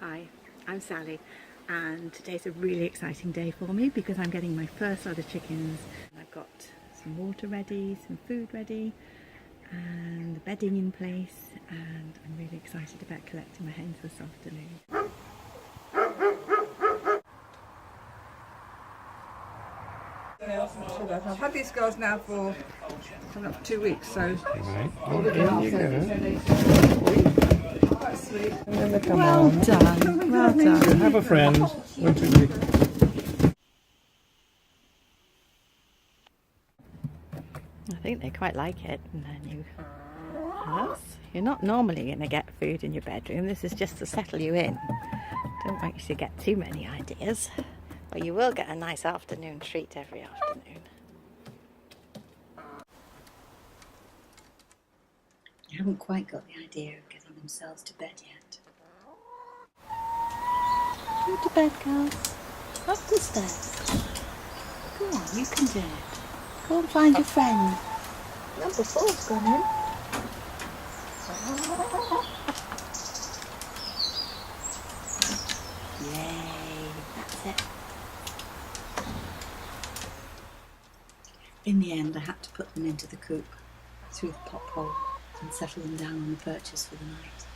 Hi, I'm Sally, and today's a really exciting day for me because I'm getting my first lot of chickens. I've got some water ready, some food ready, and the bedding in place, and I'm really excited about collecting my hens this afternoon. I've had these girls now for coming up 2 weeks, so Right. all the There you girls go. quite sweet. Well done, well done. Have a friend. 1, 2, 3. I think they quite like it. And then you're not normally going to get food in your bedroom. This is just to settle you in. Don't want you to get too many ideas. But you will get a nice afternoon treat every afternoon. They haven't quite got the idea of getting themselves to bed yet. Go to bed, girls. Up the stairs. Go on, you can do it. Go and find your friend. Number 4's gone in. Yay, that's it. In the end, I had to put them into the coop through the pop hole and settle them down on the perches for the night.